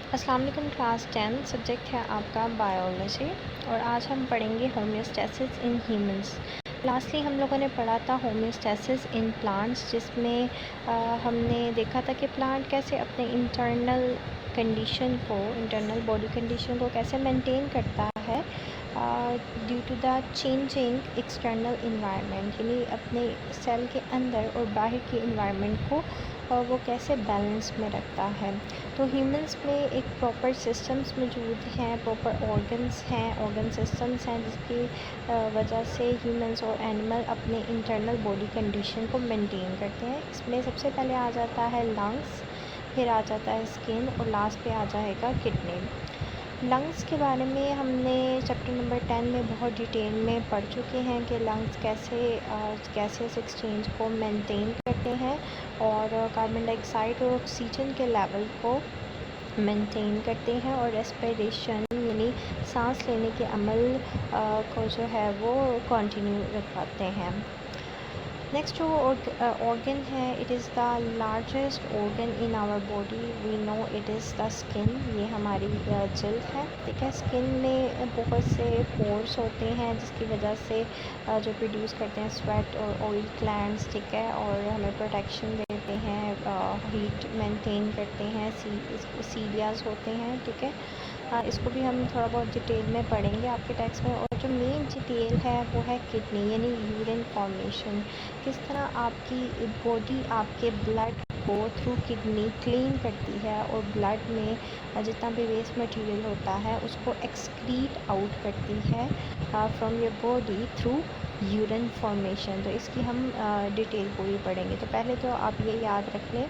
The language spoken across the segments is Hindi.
अस्सलाम वालेकुम। क्लास 10 सब्जेक्ट है आपका बायोलॉजी और आज हम पढ़ेंगे होम्योस्टेसिस इन ह्यूमंस। लास्टली हम लोगों ने पढ़ा था होम्योस्टेसिस इन प्लांट्स, जिसमें हमने देखा था कि प्लांट कैसे अपने इंटरनल बॉडी कंडीशन को कैसे मेंटेन करता है due to the changing external environment, यानी अपने सेल के अंदर और बाहर के इन्वायरमेंट को वो कैसे बैलेंस में रखता है। तो ह्यूमंस में एक प्रॉपर सिस्टम्स मौजूद हैं, प्रॉपर ऑर्गन सिस्टम्स हैं, जिसकी वजह से ह्यूमंस और एनिमल अपने इंटरनल बॉडी कंडीशन को मेंटेन करते हैं। इसमें सबसे पहले आ जाता है लंग्स, फिर आ जाता है स्किन और लास्ट पे आ जाएगा किडनी। लंग्स के बारे में हमने चैप्टर नंबर 10 में बहुत डिटेल में पढ़ चुके हैं कि लंग्स कैसे गैसेस एक्सचेंज को मेंटेन करते हैं और कार्बन डाइऑक्साइड और ऑक्सीजन के लेवल को मेंटेन करते हैं और रेस्पिरेशन यानी सांस लेने के अमल को जो है वो कंटिन्यू रखवाते हैं। नेक्स्ट जो ऑर्गन है, it is the largest organ in our body. We know it is the skin. ये हमारी जल्द है, ठीक है। स्किन में बहुत से पोर्स होते हैं जिसकी वजह से जो प्रोड्यूस करते हैं स्वेट और ऑयल ग्लैंड्स, ठीक है, और हमें प्रोटेक्शन देते हैं, हीट मेंटेन करते हैं। सीलियाज होते हैं, ठीक है। इसको भी हम थोड़ा बहुत डिटेल में पढ़ेंगे आपके टेक्स्ट में। और जो मेन डिटेल है वो है किडनी यानी यूरिन फॉर्मेशन। किस तरह आपकी बॉडी आपके ब्लड को थ्रू किडनी क्लीन करती है और ब्लड में जितना भी वेस्ट मटेरियल होता है उसको एक्सक्रीट आउट करती है from your body through urine formation. तो इसकी हम डिटेल पूरी पढ़ेंगे। तो पहले तो आप ये याद रख लें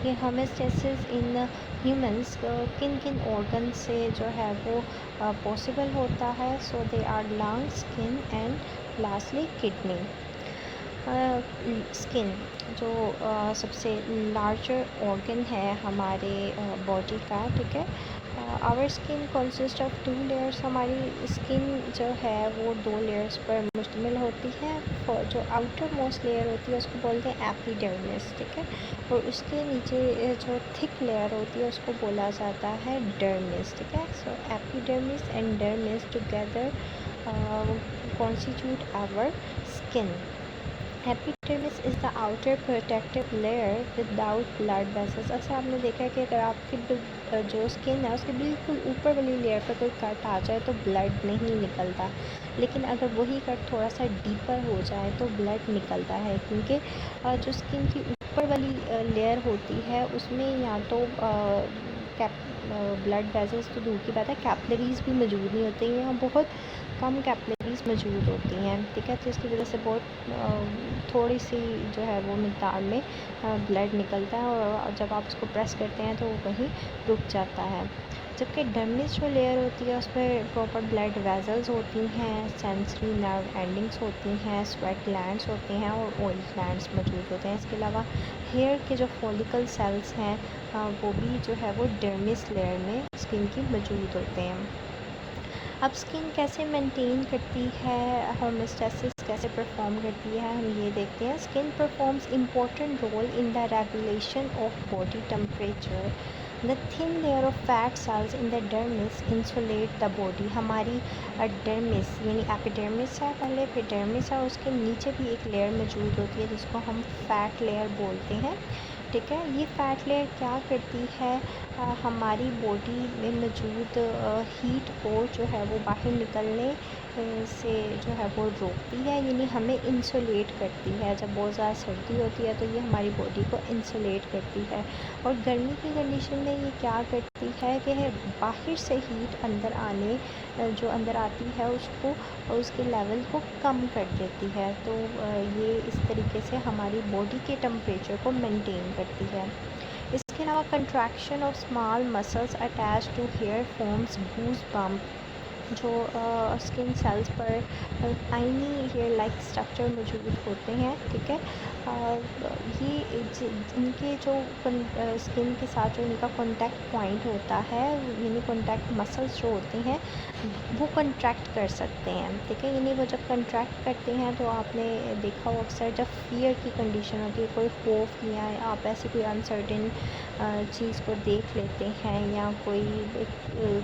कि होम्योस्टेसिस इन ह्यूमंस किन किन ऑर्गन से जो है वो पॉसिबल होता है। So they are lung, skin and lastly kidney. Skin जो सबसे लार्जर ऑर्गन है हमारे बॉडी का, ठीक है। Our skin consist of 2 layers. हमारी स्किन जो है वो 2 लेयर्स पर मुश्तमिल होती है। जो आउटर मोस्ट लेयर होती है उसको बोलते हैं एपिडर्मिस, ठीक है, और उसके नीचे जो थिक लेयर होती है उसको बोला जाता है डर्मिस, ठीक है। So epidermis and dermis together constitute our skin. Epidermis is the outer protective layer without blood vessels. अच्छा, आपने देखा है कि अगर आपकी जो स्किन है उसके बिल्कुल ऊपर वाली लेयर पर कोई कट आ जाए तो ब्लड नहीं निकलता, लेकिन अगर वही कट थोड़ा सा डीपर हो जाए तो ब्लड निकलता है, क्योंकि जो स्किन की ऊपर वाली लेयर होती है उसमें या तो ब्लड वेसल्स तो दूर की बात है, कैपिलरीज भी मौजूद नहीं होती हैं, यहाँ बहुत कम कैपिलरीज मौजूद होती हैं, ठीक है। तो इसकी वजह से बहुत थोड़ी सी जो है वो मिक़दार में ब्लड निकलता है और जब आप उसको प्रेस करते हैं तो वो वहीं रुक जाता है। जबकि डर्मिस जो लेयर होती है उसमें प्रॉपर ब्लड वेसल्स होती हैं, सेंसरी नर्व एंडिंग्स होती हैं, स्वेट ग्लैंड्स होते हैं और ऑयल ग्लैंड्स मौजूद होते हैं। इसके अलावा हेयर के जो फॉलिकल सेल्स हैं वो भी जो है वो डर्मिस लेयर में स्किन की मौजूद होते हैं। अब स्किन कैसे मेंटेन करती है, होम्योस्टेसिस कैसे परफॉर्म करती है, हम ये देखते हैं। Skin performs important role in the regulation of body temperature. The thin layer of fat cells in the dermis insulate the body. हमारी डर्मिस यानी एपिडर्मिस है पहले, फिर डर्मिस है, उसके नीचे भी एक लेयर मौजूद होती है जिसको हम फैट लेयर बोलते हैं, ठीक है। ये फैट लेयर क्या करती है, हमारी बॉडी में मौजूद हीट को जो है वो बाहर निकलने से जो है वो रोकती है, यानी हमें इंसुलेट करती है। जब बहुत ज़्यादा सर्दी होती है तो ये हमारी बॉडी को इंसुलेट करती है। और गर्मी की कंडीशन में ये क्या करती है कि बाहर से हीट अंदर जो अंदर आती है उसको उसके लेवल को कम कर देती है। तो ये इस तरीके से हमारी बॉडी के टेम्परेचर को मेंटेन करती है। इसके अलावा contraction of small muscles attach to hair forms goose bump. जो स्किन सेल्स पर टाइनी हेयर लाइक स्ट्रक्चर मौजूद होते हैं, ठीक है, ये इनके जो स्किन के साथ जो इनका कॉन्टैक्ट पॉइंट होता है, यानी कॉन्टैक्ट मसल्स जो होते हैं वो कंट्रैक्ट कर सकते हैं, ठीक है। यानी वो जब कंट्रैक्ट करते हैं तो आपने देखा हो अक्सर जब फियर की कंडीशन होती है, कोई खौफ या आप ऐसी कोई अनसर्टेन चीज़ को देख लेते हैं या कोई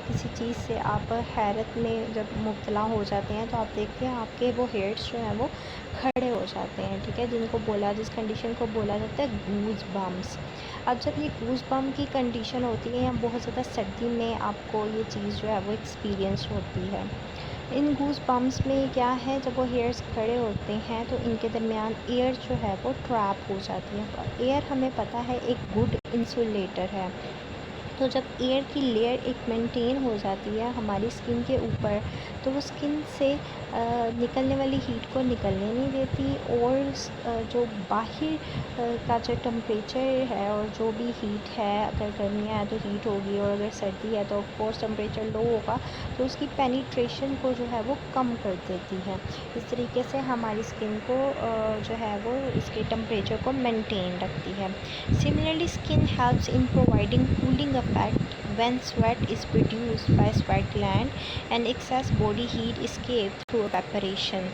किसी चीज़ से आप हैरत में जब मुब्तला हो जाते हैं तो आप देखते हैं आपके वो हेयर्स जो हैं वो खड़े हो जाते हैं, ठीक है, जिस कंडीशन को बोला जाता है गूज बम्स। अब जब ये गूज बम की कंडीशन होती है या बहुत ज़्यादा सर्दी में आपको ये चीज़ जो है वो एक्सपीरियंस होती है। इन गूज बम्स में क्या है, जब वो हेयर्स खड़े होते हैं तो इनके दरमियान एयर जो है वो ट्रैप हो जाती है। एयर हमें पता है एक गुड इंसुलेटर है, तो जब एयर की लेयर एक मेंटेन हो जाती है हमारी स्किन के ऊपर तो वो स्किन से निकलने वाली हीट को निकलने नहीं देती, और जो बाहर का जो टेम्परेचर है और जो भी हीट है, अगर गर्मियाँ है तो हीट होगी और अगर सर्दी है तो ऑफकोर्स टेम्परेचर लो होगा, तो उसकी पेनिट्रेशन को जो है वो कम कर देती है। इस तरीके से हमारी स्किन को जो है वो इसके टेम्परेचर को मेंटेन रखती है। Similarly skin helps in providing cooling effect when sweat is produced by sweat gland and excess body heat escape through evaporation।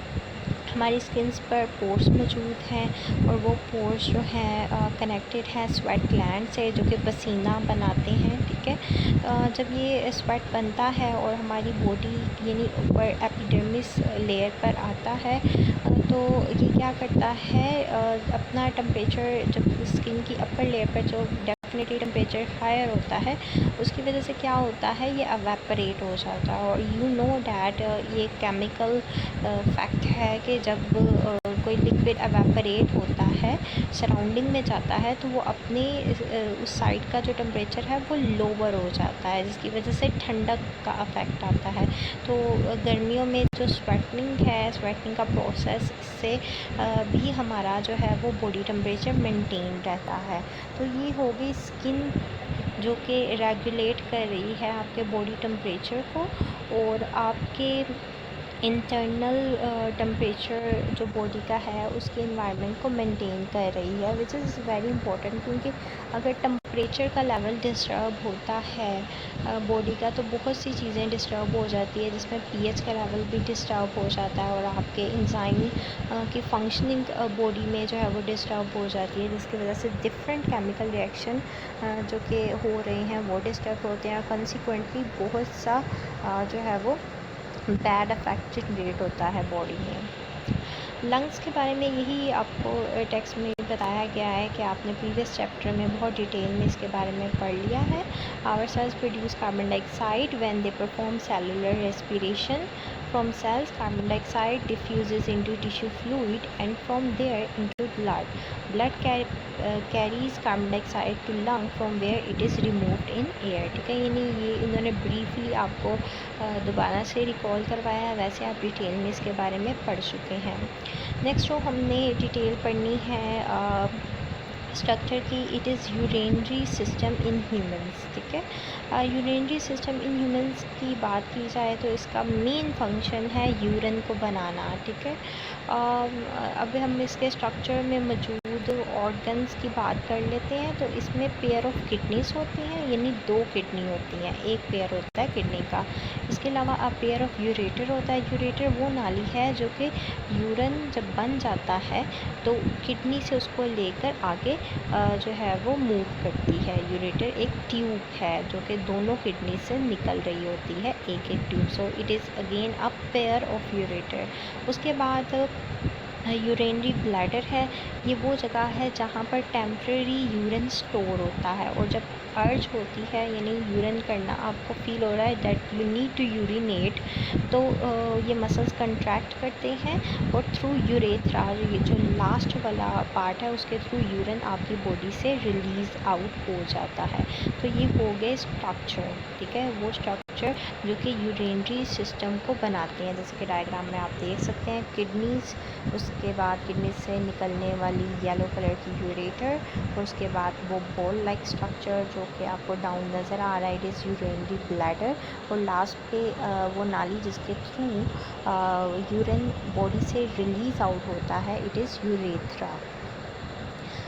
हमारी स्किन्स पर पोर्स मौजूद हैं और वो पोर्स जो हैं कनेक्टेड हैं स्वेट ग्लैंड से, जो कि पसीना बनाते हैं, ठीक है। जब ये स्वेट बनता है और हमारी बॉडी यानी ऊपर एपिडर्मिस लेयर पर आता है तो ये क्या करता है, अपना टेम्परेचर जब स्किन की अपर लेयर पर जो डेफिनेटली टेम्परेचर हायर होता है उसकी वजह से क्या होता है, ये एवेपोरेट हो जाता है। और यू नो डैट ये केमिकल फैक्ट है कि जब कोई लिक्विड एवेपोरेट होता है सराउंडिंग में जाता है तो वो अपने उस साइड का जो टेम्परेचर है वो लोअर हो जाता है, जिसकी वजह से ठंडक का अफेक्ट आता है। तो गर्मियों में जो स्वेटिंग का प्रोसेस से भी हमारा जो है वो बॉडी टेम्परेचर मेंटेन रहता है। तो ये हो गई स्किन जो कि रेगुलेट कर रही है आपके बॉडी टेम्परेचर को और आपके इंटरनल टेम्परेचर जो बॉडी का है उसके इन्वायरमेंट को मेंटेन कर रही है, विच इज़ वेरी इंपॉर्टेंट। क्योंकि अगर टेम्परेचर का लेवल डिस्टर्ब होता है बॉडी का तो बहुत सी चीज़ें डिस्टर्ब हो जाती है, जिसमें पीएच का लेवल भी डिस्टर्ब हो जाता है और आपके एंजाइम की फंक्शनिंग बॉडी में जो है वो डिस्टर्ब हो जाती है, जिसकी वजह से डिफरेंट केमिकल रिएक्शन जो कि हो रहे हैं वो डिस्टर्ब होते हैं। कंसिक्वेंटली बहुत सा जो है वो बैड इफेक्ट जनरेट होता है बॉडी में। लंग्स के बारे में यही आपको टेक्स्ट में बताया गया है कि आपने प्रीवियस चैप्टर में बहुत डिटेल में इसके बारे में पढ़ लिया है। Our cells produce carbon dioxide when they perform cellular respiration. From cells, carbon dioxide diffuses into tissue fluid and from there into blood. Blood carries carbon dioxide to lung from where it is removed in air, ठीक है। यानी ये इन्होंने ब्रीफली आपको दोबारा से रिकॉल करवाया है, वैसे आप डिटेल में इसके बारे में पढ़ चुके हैं। नेक्स्ट जो हमने डिटेल पढ़नी है स्ट्रक्चर की, it is urinary system in humans, ठीक है। यूरेनरी सिस्टम इन ह्यूमंस की बात की जाए तो इसका मेन फंक्शन है यूरिन को बनाना, ठीक है। अब हम इसके स्ट्रक्चर में मौजूद ऑर्गन्स की बात कर लेते हैं। तो इसमें पेयर ऑफ किडनीज होती हैं, यानी 2 किडनी होती हैं, एक पेयर होता है किडनी का। इसके अलावा पेयर ऑफ यूरेटर होता है। यूरेटर वो नाली है जो कि यूरिन जब बन जाता है तो किडनी से उसको लेकर आगे जो है वो मूव करती है। यूरेटर एक ट्यूब है जो कि दोनों किडनी से निकल रही होती है, एक एक tube. So it is again a pair of ureter. उसके बाद यूरेनरी ब्लैडर है, ये वो जगह है जहाँ पर टेम्प्रेरी यूरिन स्टोर होता है और जब अर्ज होती है यानी यूरिन करना आपको फील हो रहा है that you need to urinate, तो ये मसल्स कंट्रैक्ट करते हैं और थ्रू यूरेथ्रा, ये जो लास्ट वाला पार्ट है उसके थ्रू यूरिन आपकी बॉडी से रिलीज़ आउट हो जाता है। तो ये हो गए स्ट्रक्चर, ठीक है, वो स्ट्रक्चर जो कि यूरेनरी सिस्टम को बनाते हैं। जैसे कि डायग्राम में आप देख सकते हैं किडनीज, उसके बाद किडनी से निकलने वाली येलो कलर की यूरेटर और उसके बाद वो बॉल लाइक स्ट्रक्चर जो कि आपको डाउन नज़र आ रहा है, इट इज़ यूरेनरी ब्लैडर, और लास्ट पे वो नाली जिसके थ्रू यूरिन बॉडी से रिलीज़ आउट होता है, इट इज़ यूरेथ्रा।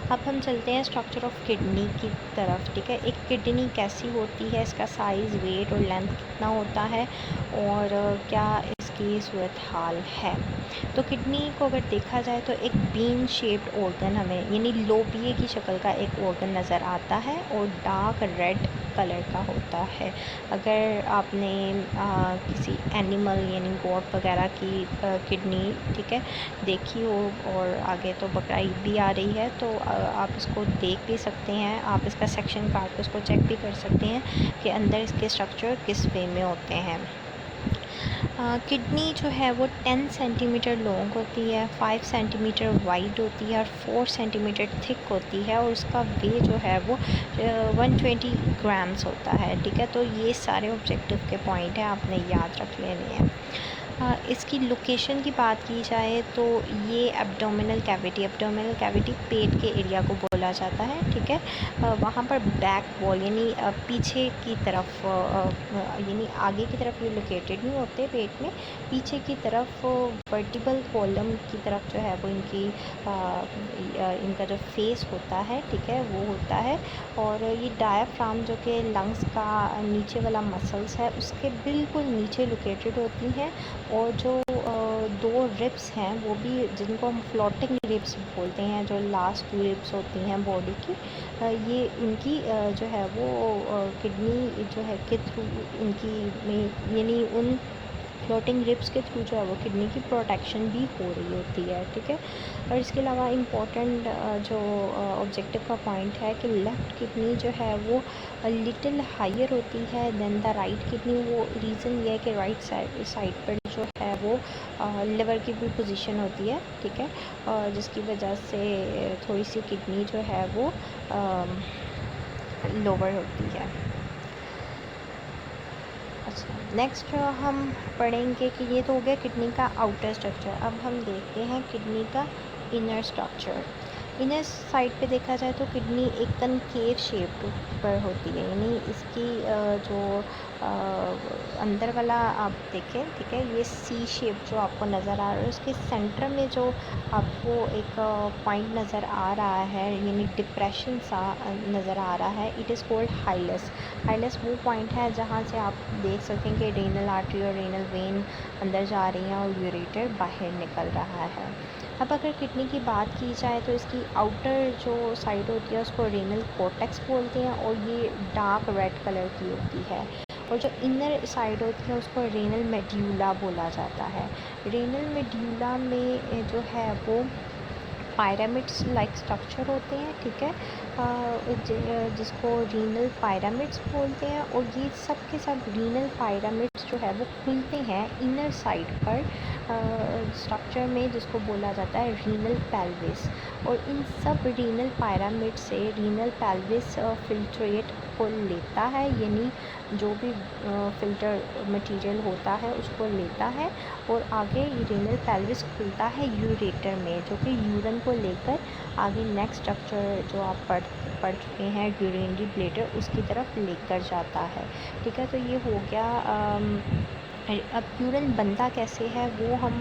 अब हम चलते हैं स्ट्रक्चर ऑफ किडनी की तरफ, ठीक है। एक किडनी कैसी होती है, इसका साइज़, वेट और लेंथ कितना होता है और क्या इसकी सूरत हाल है। तो किडनी को अगर देखा जाए तो एक बीन शेप्ड ऑर्गन हमें यानी लोबिये की शक्ल का एक ऑर्गन नज़र आता है और डार्क रेड कलर का होता है। अगर आपने किसी एनिमल यानी गोट वगैरह की किडनी, ठीक है, देखी हो और आगे तो बकरा ईद भी आ रही है तो आप इसको देख भी सकते हैं, आप इसका सेक्शन काट के उसको चेक भी कर सकते हैं कि अंदर इसके स्ट्रक्चर किस वे में होते हैं। किडनी जो है वो 10 सेंटीमीटर लॉन्ग होती है, 5 सेंटीमीटर वाइड होती है और 4 सेंटीमीटर थिक होती है और उसका वेट जो है वो 120 ग्राम्स होता है, ठीक है। तो ये सारे ऑब्जेक्टिव के पॉइंट हैं, आपने याद रख लेने हैं। इसकी लोकेशन की बात की जाए तो ये एब्डोमिनल कैविटी पेट के एरिया को बोला जाता है, ठीक है। वहाँ पर बैक वॉल यानी पीछे की तरफ यानी आगे की तरफ ये लोकेटेड नहीं होते पेट में, पीछे की तरफ वर्टिबल कॉलम की तरफ जो है वो इनका जो फेस होता है, ठीक है, वो होता है। और ये डायाफ्राम जो कि लंग्स का नीचे वाला मसल्स है उसके बिल्कुल नीचे लोकेटेड होती हैं और जो दो रिब्स हैं वो भी, जिनको हम फ्लोटिंग रिब्स बोलते हैं, जो लास्ट रिब्स होती हैं बॉडी की, ये इनकी जो है वो किडनी जो है के थ्रू इनकी यानी उन फ्लोटिंग रिब्स के थ्रू जो है वो किडनी की प्रोटेक्शन भी हो रही होती है, ठीक है। और इसके अलावा इम्पोर्टेंट जो ऑब्जेक्टिव का पॉइंट है कि लेफ़्ट किडनी जो है वो लिटिल हायर होती है देन द राइट किडनी। वो रीज़न ये है कि राइट साइड पर जो है वो लिवर की भी पोजीशन होती है, ठीक है, और जिसकी वजह से थोड़ी सी किडनी जो है वो लोअर होती है। अच्छा, नेक्स्ट हम पढ़ेंगे कि ये तो हो गया किडनी का आउटर स्ट्रक्चर। अब हम देखते हैं किडनी का इनर स्ट्रक्चर। इनर साइड पे देखा जाए तो किडनी एक कनकेव शेप पर होती है, यानी इसकी जो अंदर वाला आप देखें, ठीक है, ये सी शेप जो आपको नज़र आ रहा है, उसके सेंटर में जो आपको एक पॉइंट नज़र आ रहा है यानी डिप्रेशन सा नज़र आ रहा है, इट इज़ कॉल्ड हाइलस। हाइलस वो पॉइंट है जहाँ से आप देख सकें कि रेनल आर्टरी और रेनल वेन अंदर जा रही हैं और यूरेटर बाहर निकल रहा है। अब अगर किडनी की बात की जाए तो इसकी आउटर जो साइड होती है उसको रेनल कॉर्टेक्स बोलते हैं और ये डार्क रेड कलर की होती है। और जो इनर साइड होती है उसको रेनल मेड्यूला बोला जाता है। रेनल मेड्यूला में जो है वो पायरामिड्स लाइक स्ट्रक्चर होते हैं, ठीक है, जिसको रीनल पायरामिड्स बोलते हैं। और ये सब के सब रीनल पायरामिड्स जो है वो खुलते हैं इनर साइड पर स्ट्रक्चर में, जिसको बोला जाता है रीनल पेल्विस। और इन सब रीनल पायरामिड से रीनल पेल्विस फिल्ट्रेट को लेता है, यानी जो भी फ़िल्टर मटेरियल होता है उसको लेता है और आगे रीनल पेल्विस खुलता है यूरेटर में, जो कि यूरिन को लेकर आगे नेक्स्ट स्ट्रक्चर जो आप पढ़ चुके हैं यूरिनरी ब्लैडर, उसकी तरफ लेकर जाता है, ठीक है। तो ये हो गया। अब यूरिन बनता कैसे है वो हम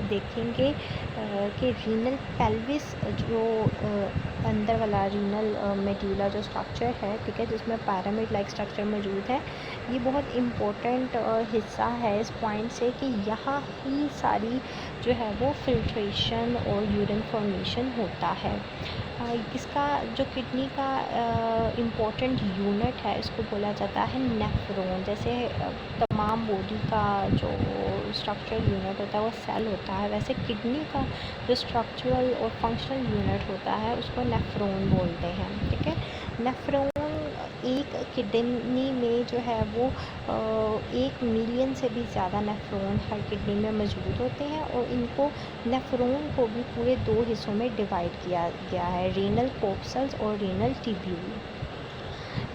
देखेंगे कि रीनल पेल्विस जो अंदर वाला रीनल मेड्यूला जो स्ट्रक्चर है, ठीक है, जिसमें पिरामिड लाइक स्ट्रक्चर मौजूद है, ये बहुत इम्पोर्टेंट हिस्सा है इस पॉइंट से कि यहाँ ही सारी जो है वो फिल्ट्रेशन और यूरिन फॉर्मेशन होता है। इसका जो किडनी का इम्पोर्टेंट यूनिट है इसको बोला जाता है नेफ्रॉन। जैसे तमाम बॉडी का जो स्ट्रक्चरल यूनिट होता है वो सेल होता है, वैसे किडनी का जो स्ट्रक्चरल और फंक्शनल यूनिट होता है उसको नेफ्रॉन बोलते हैं, ठीक है। नेफ्रॉन एक किडनी में जो है वो 1 मिलियन से भी ज़्यादा नेफ्रॉन हर किडनी में मौजूद होते हैं और इनको नेफ्रॉन को भी पूरे 2 हिस्सों में डिवाइड किया गया है, रीनल कॉर्पस्कल्स और रीनल ट्यूब्यूल।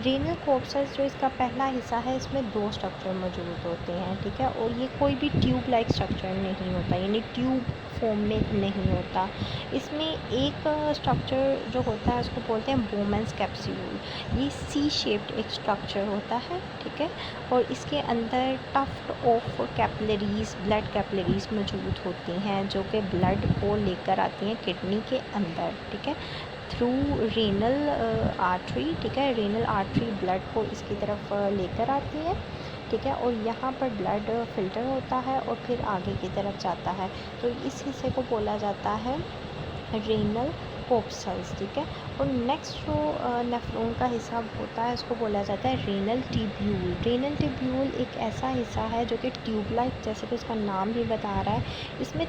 रीनल कॉर्पस्कल्स जो इसका पहला हिस्सा है, इसमें 2 स्ट्रक्चर मौजूद होते हैं, ठीक है, और ये कोई भी ट्यूब लाइक स्ट्रक्चर नहीं होता, यानी ट्यूब फॉर्म में नहीं होता। इसमें एक स्ट्रक्चर जो होता है उसको बोलते हैं बोमेंस कैप्सूल। ये सी शेप्ड एक स्ट्रक्चर होता है, ठीक है, और इसके अंदर tuft of capillaries, blood capillaries मौजूद होती हैं जो कि ब्लड को लेकर आती हैं किडनी के अंदर, ठीक है। थ्रू रेनल आर्टरी, ठीक है। रेनल आर्टरी ब्लड को इसकी तरफ लेकर आती है, ठीक है, और यहाँ पर ब्लड फ़िल्टर होता है और फिर आगे की तरफ जाता है। तो इस हिस्से को बोला जाता है रेनल कोर्पसल्स, ठीक है। और नेक्स्ट जो नेफ्रॉन का हिस्सा होता है उसको बोला जाता है रेनल ट्यूब्यूल। रेनल ट्यूब्यूल एक ऐसा हिस्सा है जो कि ट्यूब लाइक, जैसे कि उसका नाम भी बता रहा है, इसमें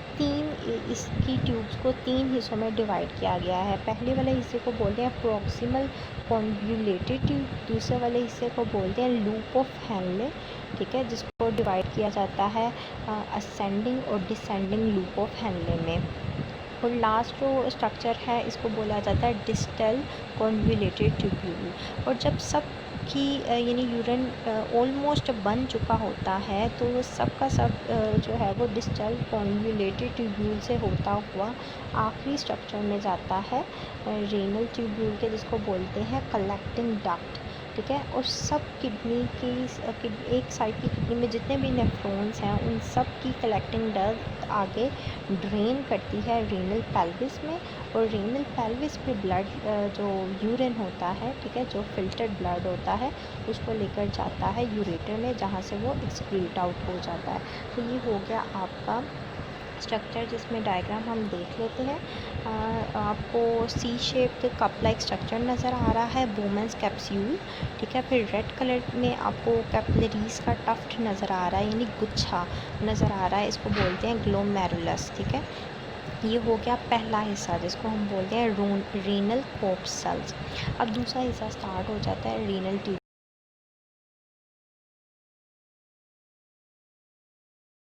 इसकी ट्यूब्स को 3 हिस्सों में डिवाइड किया गया है। पहले वाले हिस्से को बोलते हैं प्रॉक्सिमल कॉन्वोल्यूटेड ट्यूब, दूसरे वाले हिस्से को बोलते हैं लूप ऑफ हेनले, ठीक है, जिसको डिवाइड किया जाता है असेंडिंग और डिसेंडिंग लूप ऑफ हेनले में। और लास्ट जो स्ट्रक्चर है इसको बोला जाता है डिस्टल कॉन्वोल्यूटेड ट्यूब्यूल। और जब सब की यानी यूरिन ऑलमोस्ट बन चुका होता है तो सब का सब जो है वो डिस्टल कॉन्वोल्यूटेड ट्यूब्यूल से होता हुआ आखिरी स्ट्रक्चर में जाता है रेनल ट्यूब्यूल के, जिसको बोलते हैं कलेक्टिंग डक्ट, ठीक है। और सब किडनी की एक साइड की किडनी में जितने भी नेफ्रॉन्स हैं उन सब की कलेक्टिंग डक्ट आगे ड्रेन करती है रेनल पेल्विस में, और रेनल पेल्विस पे ब्लड जो यूरिन होता है, ठीक है, जो फिल्टर्ड ब्लड होता है उसको लेकर जाता है यूरेटर में, जहाँ से वो एक्सक्रीट आउट हो जाता है। तो ये हो गया आपका स्ट्रक्चर, जिसमें डायग्राम हम देख लेते हैं। आपको C shaped cup like structure नज़र आ रहा है, बोमेंस कैप्सूल, ठीक है। फिर रेड कलर में आपको कैपिलरीज का टफ्ट नज़र आ रहा है, यानी गुच्छा नज़र आ रहा है, इसको बोलते हैं ग्लोमेरुलस, ठीक है। ये हो गया पहला हिस्सा जिसको हम बोलते हैं रेनल कोर्पसल्स। अब दूसरा हिस्सा स्टार्ट हो जाता है रेनल ट्यूब